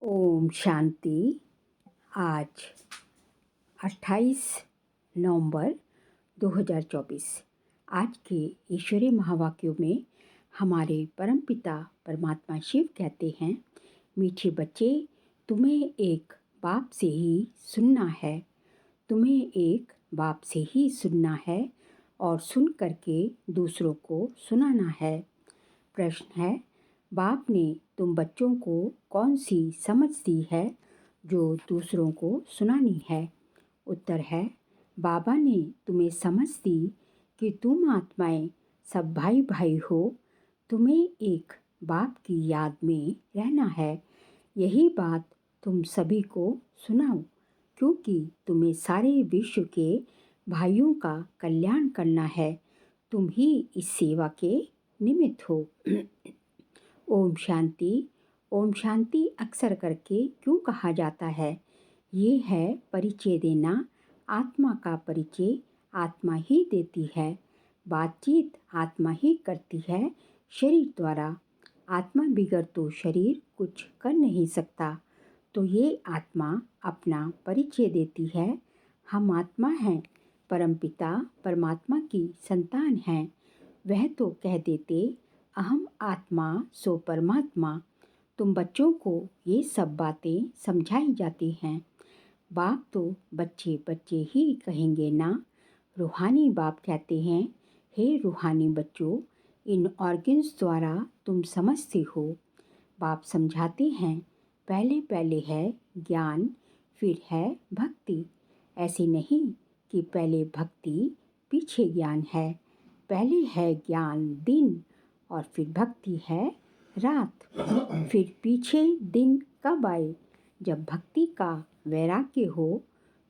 ओम शांति। आज 28 नवंबर 2024। आज के ईश्वरीय महावाक्यों में हमारे परमपिता परमात्मा शिव कहते हैं, मीठे बच्चे, तुम्हें एक बाप से ही सुनना है। तुम्हें एक बाप से ही सुनना है और सुन करके दूसरों को सुनाना है। प्रश्न है, बाप ने तुम बच्चों को कौन सी समझ दी है जो दूसरों को सुनानी है? उत्तर है, बाबा ने तुम्हें समझ दी कि तुम आत्माएं सब भाई भाई हो। तुम्हें एक बाप की याद में रहना है। यही बात तुम सभी को सुनाओ, क्योंकि तुम्हें सारे विश्व के भाइयों का कल्याण करना है। तुम ही इस सेवा के निमित्त हो। ओम शांति। ओम शांति अक्सर करके क्यों कहा जाता है? ये है परिचय देना। आत्मा का परिचय आत्मा ही देती है। बातचीत आत्मा ही करती है शरीर द्वारा। आत्मा बिगड़ तो शरीर कुछ कर नहीं सकता। तो ये आत्मा अपना परिचय देती है। हम आत्मा हैं, परमपिता परमात्मा की संतान हैं। वह तो कह देते, अहम आत्मा सो परमात्मा। तुम बच्चों को ये सब बातें समझाई जाती हैं। बाप तो बच्चे बच्चे ही कहेंगे ना। रूहानी बाप कहते हैं, हे रूहानी बच्चों, इन ऑर्गन्स द्वारा तुम समझते हो। बाप समझाते हैं, पहले पहले है ज्ञान, फिर है भक्ति। ऐसे नहीं कि पहले भक्ति पीछे ज्ञान है। पहले है ज्ञान दिन और फिर भक्ति है रात। फिर पीछे दिन कब आए? जब भक्ति का वैराग्य हो।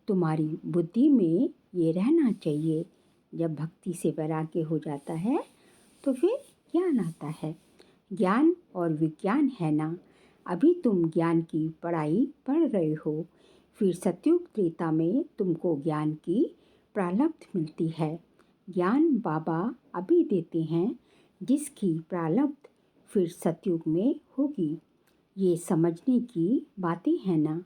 तुम्हारी बुद्धि में ये रहना चाहिए। जब भक्ति से वैराग्य हो जाता है तो फिर ज्ञान आता है। ज्ञान और विज्ञान है ना। अभी तुम ज्ञान की पढ़ाई पढ़ रहे हो। फिर सतयुग त्रेता में तुमको ज्ञान की प्रारब्ध मिलती है। ज्ञान बाबा अभी देते हैं, जिसकी प्रारब्ध फिर सतयुग में होगी। ये समझने की बातें हैं ना।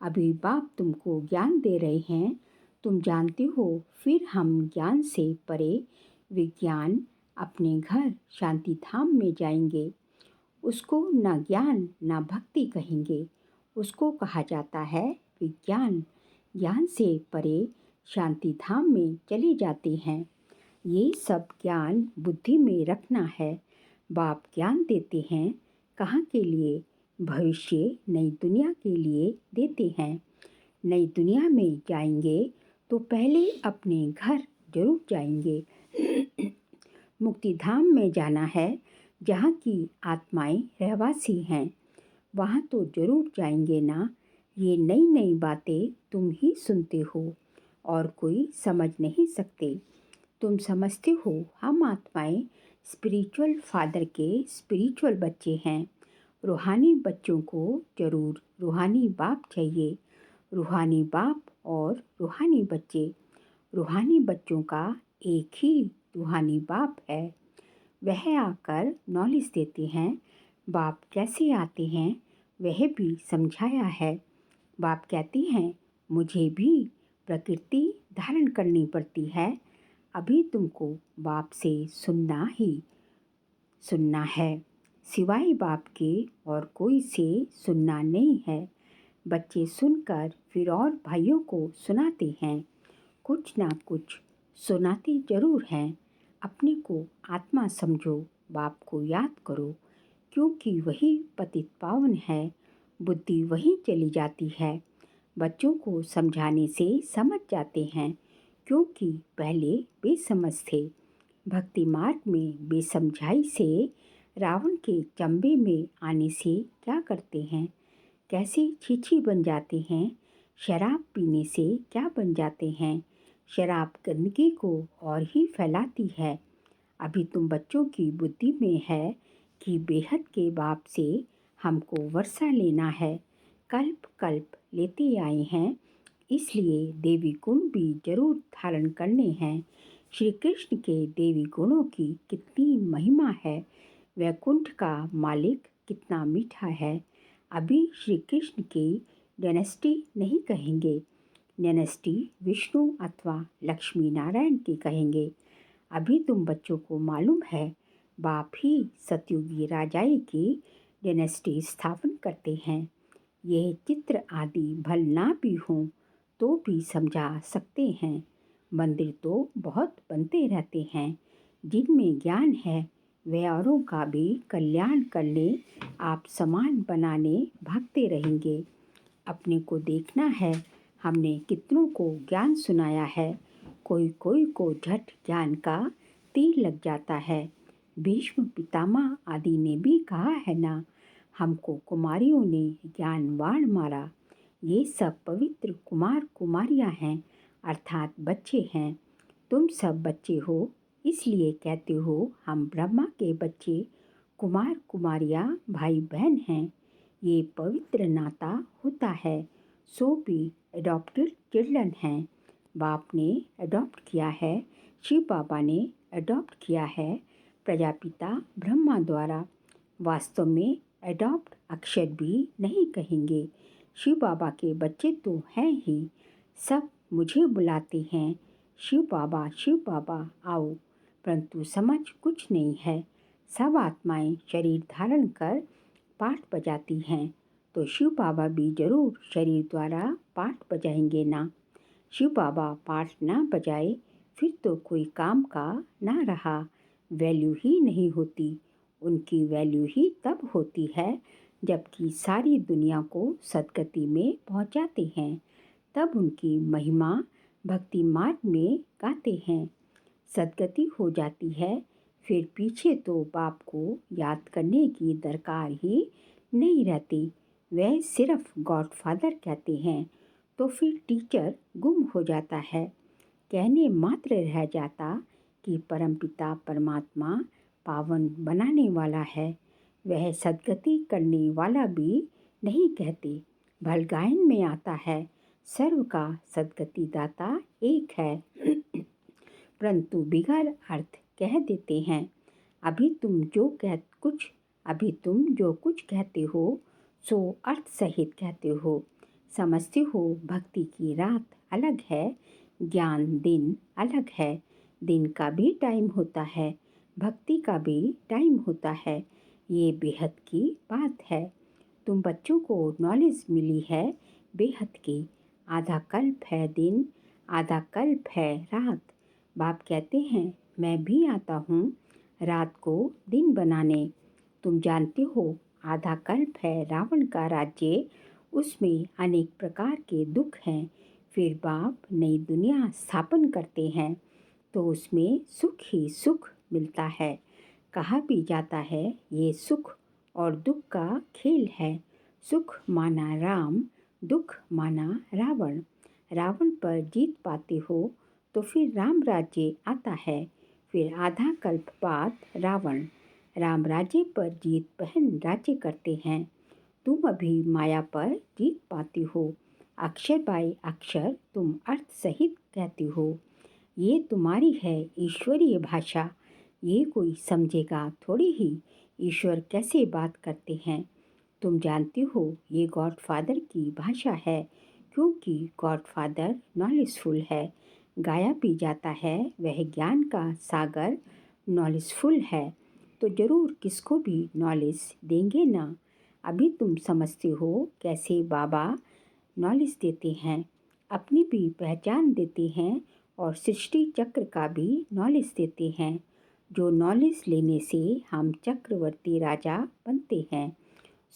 अभी बाप तुमको ज्ञान दे रहे हैं, तुम जानते हो। फिर हम ज्ञान से परे विज्ञान अपने घर शांति धाम में जाएंगे। उसको ना ज्ञान ना भक्ति कहेंगे। उसको कहा जाता है विज्ञान। ज्ञान से परे शांति धाम में चले जाते हैं। ये सब ज्ञान बुद्धि में रखना है। बाप ज्ञान देते हैं, कहाँ के लिए? भविष्य नई दुनिया के लिए देते हैं। नई दुनिया में जाएंगे तो पहले अपने घर जरूर जाएंगे। मुक्ति धाम में जाना है, जहाँ की आत्माएं रहवासी हैं। वहाँ तो जरूर जाएंगे ना। ये नई नई बातें तुम ही सुनते हो और कोई समझ नहीं सकते। तुम समझते हो हम आत्माएं स्पिरिचुअल फादर के स्पिरिचुअल बच्चे हैं। रूहानी बच्चों को जरूर रूहानी बाप चाहिए। रूहानी बाप और रूहानी बच्चे। रूहानी बच्चों का एक ही रूहानी बाप है। वह आकर नॉलेज देते हैं। बाप कैसे आते हैं वह भी समझाया है। बाप कहते हैं, मुझे भी प्रकृति धारण करनी पड़ती है। अभी तुमको बाप से सुनना है। सिवाय बाप के और कोई से सुनना नहीं है। बच्चे सुनकर फिर और भाइयों को सुनाते हैं। कुछ ना कुछ सुनाते जरूर हैं। अपने को आत्मा समझो, बाप को याद करो, क्योंकि वही पतित पावन है। बुद्धि वही चली जाती है। बच्चों को समझाने से समझ जाते हैं, क्योंकि पहले बेसमझ थे। भक्ति मार्ग में बेसमझाई से रावण के चंबे में आने से क्या करते हैं? कैसे छीछी बन जाते हैं। शराब पीने से क्या बन जाते हैं? शराब गंदगी को और ही फैलाती है। अभी तुम बच्चों की बुद्धि में है कि बेहद के बाप से हमको वर्षा लेना है। कल्प कल्प लेते आए हैं, इसलिए देवी गुण भी जरूर धारण करने हैं। श्री कृष्ण के देवी गुणों की कितनी महिमा है। वैकुंठ का मालिक कितना मीठा है। अभी श्री कृष्ण की डायनेस्टी नहीं कहेंगे, डायनेस्टी विष्णु अथवा लक्ष्मी नारायण की कहेंगे। अभी तुम बच्चों को मालूम है बाप ही सतयुगी राजाई की डायनेस्टी स्थापन करते हैं। यह चित्र आदि भल ना भी हों तो भी समझा सकते हैं। मंदिर तो बहुत बनते रहते हैं, जिनमें ज्ञान है वे औरों का भी कल्याण करने आप समान बनाने भागते रहेंगे। अपने को देखना है, हमने कितनों को ज्ञान सुनाया है, कोई कोई को झट ज्ञान का तीर लग जाता है। भीष्म पितामह आदि ने भी कहा है ना, हमको कुमारियों ने ज्ञान बाण मारा। ये सब पवित्र कुमार कुमारियां हैं, अर्थात बच्चे हैं। तुम सब बच्चे हो, इसलिए कहते हो हम ब्रह्मा के बच्चे कुमार कुमारियां भाई बहन हैं। ये पवित्र नाता होता है। सो भी एडॉप्टेड चिल्ड्रन हैं। बाप ने अडॉप्ट किया है, शिव बाबा ने अडॉप्ट किया है प्रजापिता ब्रह्मा द्वारा। वास्तव में अडॉप्ट अक्षर भी नहीं कहेंगे। शिव बाबा के बच्चे तो हैं ही। सब मुझे बुलाते हैं, शिव बाबा आओ, परंतु समझ कुछ नहीं है। सब आत्माएं शरीर धारण कर पाठ बजाती हैं, तो शिव बाबा भी जरूर शरीर द्वारा पाठ बजाएंगे ना। शिव बाबा पाठ ना बजाए फिर तो कोई काम का ना रहा, वैल्यू ही नहीं होती। उनकी वैल्यू ही तब होती है जबकि सारी दुनिया को सदगति में पहुंचाते हैं, तब उनकी महिमा भक्ति मार्ग में गाते हैं। सदगति हो जाती है, फिर पीछे तो बाप को याद करने की दरकार ही नहीं रहती। वह सिर्फ गॉडफादर कहते हैं तो फिर टीचर गुम हो जाता है। कहने मात्र रह जाता कि परमपिता परमात्मा पावन बनाने वाला है। वह सदगति करने वाला भी नहीं कहते। भलगायन में आता है सर्व का सदगति दाता एक है, परंतु बिगड़ अर्थ कह देते हैं। अभी तुम जो कुछ कहते हो सो अर्थ सहित कहते हो। समझते हो भक्ति की रात अलग है, ज्ञान दिन अलग है। दिन का भी टाइम होता है, भक्ति का भी टाइम होता है। ये बेहद की बात है। तुम बच्चों को नॉलेज मिली है बेहद की। आधा कल्प है दिन, आधा कल्प है रात। बाप कहते हैं मैं भी आता हूँ रात को दिन बनाने। तुम जानते हो आधा कल्प है रावण का राज्य, उसमें अनेक प्रकार के दुख हैं। फिर बाप नई दुनिया स्थापन करते हैं तो उसमें सुख ही सुख मिलता है। कहा भी जाता है ये सुख और दुख का खेल है। सुख माना राम, दुख माना रावण। रावण पर जीत पाते हो तो फिर राम राज्य आता है। फिर आधा कल्प बाद रावण राम राज्य पर जीत पहन राज्य करते हैं। तुम अभी माया पर जीत पाती हो। अक्षर बाय अक्षर तुम अर्थ सहित कहती हो। ये तुम्हारी है ईश्वरीय भाषा। ये कोई समझेगा थोड़ी ही ईश्वर कैसे बात करते हैं। तुम जानते हो ये गॉडफादर की भाषा है, क्योंकि गॉडफादर नॉलेजफुल है। गाया भी जाता है वह ज्ञान का सागर नॉलेजफुल है, तो ज़रूर किसको भी नॉलेज देंगे ना। अभी तुम समझते हो कैसे बाबा नॉलेज देते हैं, अपनी भी पहचान देते हैं और सृष्टि चक्र का भी नॉलेज देते हैं। जो नॉलेज लेने से हम चक्रवर्ती राजा बनते हैं।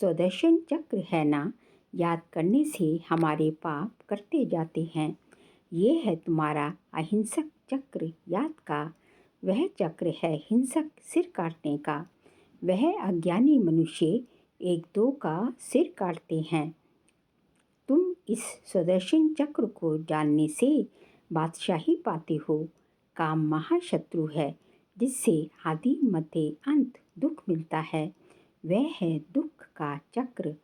सुदर्शन चक्र है ना, याद करने से हमारे पाप करते जाते हैं। ये है तुम्हारा अहिंसक चक्र याद का। वह चक्र है हिंसक सिर काटने का। वह अज्ञानी मनुष्य एक दो का सिर काटते हैं। तुम इस सुदर्शन चक्र को जानने से बादशाही पाते हो। काम महाशत्रु है जिससे आदि मध्य अंत दुख मिलता है। वह है दुख का चक्र।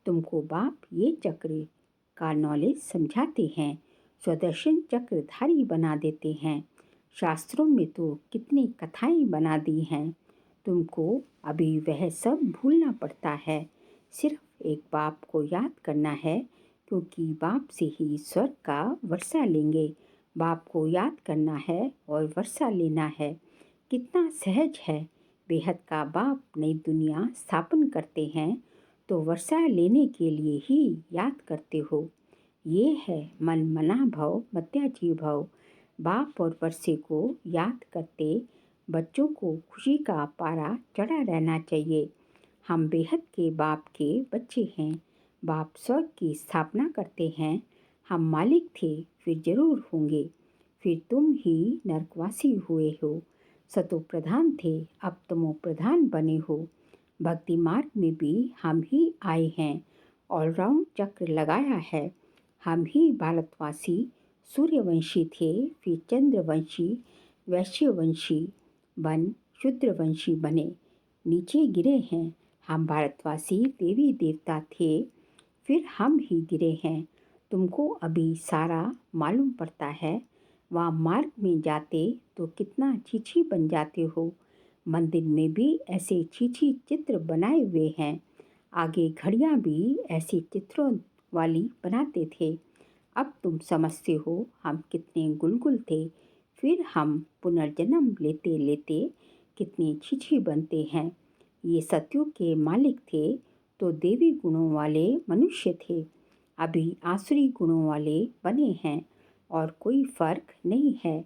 तुमको बाप ये चक्र का नॉलेज समझाते हैं, सुदर्शन चक्रधारी बना देते हैं। शास्त्रों में तो कितनी कथाएं बना दी हैं। तुमको अभी वह सब भूलना पड़ता है। सिर्फ एक बाप को याद करना है, क्योंकि बाप से ही स्वर्ग का वर्षा लेंगे। बाप को याद करना है और वर्षा लेना है। कितना सहज है। बेहद का बाप नई दुनिया स्थापन करते हैं तो वर्षा लेने के लिए ही याद करते हो। ये है मन मना भव मत्याजी भव। बाप और वर्षे को याद करते बच्चों को खुशी का पारा चढ़ा रहना चाहिए। हम बेहद के बाप के बच्चे हैं। बाप स्वर्ग की स्थापना करते हैं। हम मालिक थे, फिर जरूर होंगे। फिर तुम ही नरकवासी हुए हो। सतो प्रधान थे, अब तमो प्रधान बने हो। भक्ति मार्ग में भी हम ही आए हैं। ऑलराउंड चक्र लगाया है। हम ही भारतवासी सूर्यवंशी थे, फिर चंद्रवंशी, वैश्यवंशी बन शूद्रवंशी बने, नीचे गिरे हैं। हम भारतवासी देवी देवता थे, फिर हम ही गिरे हैं। तुमको अभी सारा मालूम पड़ता है। वहाँ मार्ग में जाते तो कितना छीछी बन जाते हो। मंदिर में भी ऐसे छीछी चित्र बनाए हुए हैं। आगे घड़ियाँ भी ऐसे चित्रों वाली बनाते थे। अब तुम समझते हो हम कितने गुलगुल थे। फिर हम पुनर्जन्म लेते लेते कितने छीछी बनते हैं। ये सत्युग के मालिक थे तो देवी गुणों वाले मनुष्य थे। अभी आसुरी गुणों वाले बने हैं और कोई फर्क नहीं है।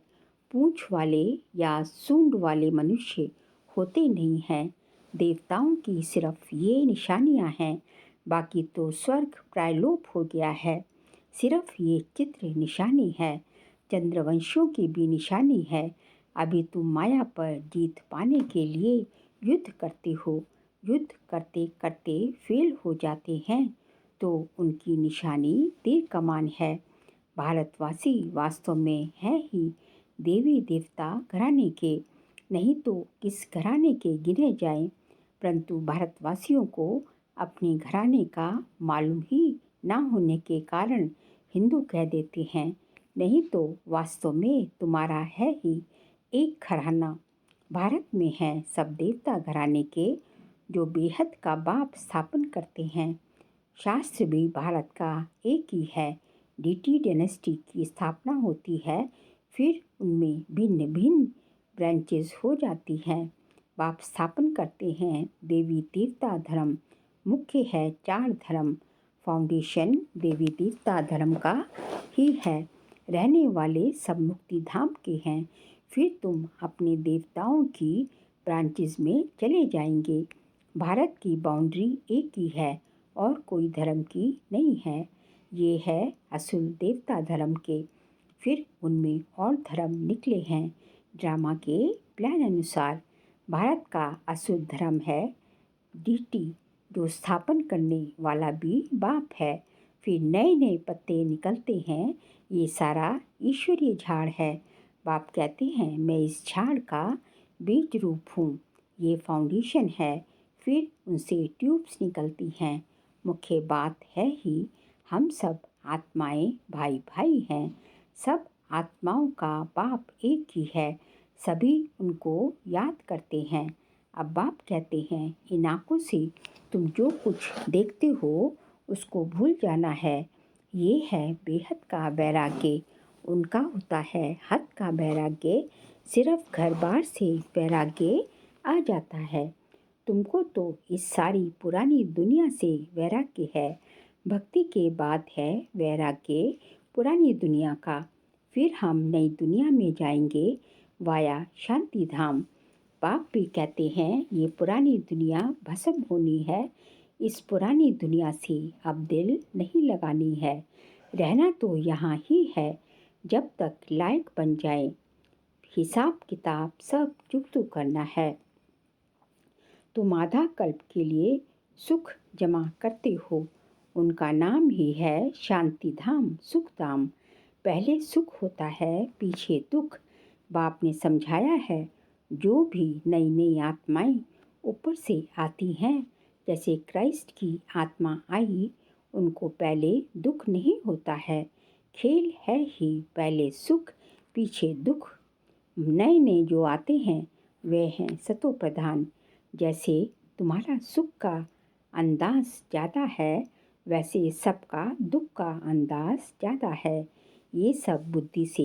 पूंछ वाले या सूंड वाले मनुष्य होते नहीं हैं। देवताओं की सिर्फ ये निशानियां हैं, बाकी तो स्वर्ग प्रायलोप हो गया है। सिर्फ ये चित्र निशानी है। चंद्रवंशियों की भी निशानी है। अभी तुम माया पर जीत पाने के लिए युद्ध करते हो। युद्ध करते करते फेल हो जाते हैं तो उनकी निशानी तीर कमान है। भारतवासी वास्तव में है ही देवी देवता घराने के, नहीं तो किस घराने के गिने जाएं। परंतु भारतवासियों को अपने घराने का मालूम ही ना होने के कारण हिंदू कह देते हैं, नहीं तो वास्तव में तुम्हारा है ही एक घराना। भारत में है सब देवता घराने के जो बेहद का बाप स्थापन करते हैं। शास्त्र भी भारत का एक ही है। डीटी डायनेस्टी की स्थापना होती है, फिर उनमें भिन्न भिन्न ब्रांचेस हो जाती हैं। बाप स्थापन करते हैं देवी देवता धर्म। मुख्य है 4 धर्म। फाउंडेशन देवी देवता धर्म का ही है। रहने वाले सब मुक्ति धाम के हैं। फिर तुम अपने देवताओं की ब्रांचेस में चले जाएंगे। भारत की बाउंड्री एक ही है और कोई धर्म की नहीं है। ये है असुल देवता धर्म के। फिर उनमें और धर्म निकले हैं। ड्रामा के प्लान अनुसार भारत का असुल धर्म है डीटी, जो स्थापन करने वाला भी बाप है। फिर नए नए पत्ते निकलते हैं। ये सारा ईश्वरीय झाड़ है। बाप कहते हैं मैं इस झाड़ का बीज रूप हूँ। ये फाउंडेशन है। फिर उनसे ट्यूब्स निकलती हैं। मुख्य बात है ही हम सब आत्माएं भाई भाई हैं। सब आत्माओं का बाप एक ही है। सभी उनको याद करते हैं। अब बाप कहते हैं इन आँखों से तुम जो कुछ देखते हो उसको भूल जाना है। ये है बेहद का वैराग्य। उनका होता है हद का वैराग्य। सिर्फ घर बार से वैराग्य आ जाता है। तुमको तो इस सारी पुरानी दुनिया से वैराग्य है। भक्ति के बाद है वैराग्य पुरानी दुनिया का। फिर हम नई दुनिया में जाएंगे वाया शांति धाम। बाप भी कहते हैं ये पुरानी दुनिया भस्म होनी है। इस पुरानी दुनिया से अब दिल नहीं लगानी है। रहना तो यहाँ ही है जब तक लायक बन जाए। हिसाब किताब सब चुकतू करना है। तुम आधा कल्प के लिए सुख जमा करते हो। उनका नाम ही है शांति धाम, सुख धाम। पहले सुख होता है, पीछे दुख। बाप ने समझाया है जो भी नई नई आत्माएं ऊपर से आती हैं, जैसे क्राइस्ट की आत्मा आई, उनको पहले दुख नहीं होता है। खेल है ही पहले सुख पीछे दुख। नए नए जो आते हैं वे हैं सतो प्रधान। जैसे तुम्हारा सुख का अंदाज ज़्यादा है, वैसे सबका दुख का अंदाज ज़्यादा है। ये सब बुद्धि से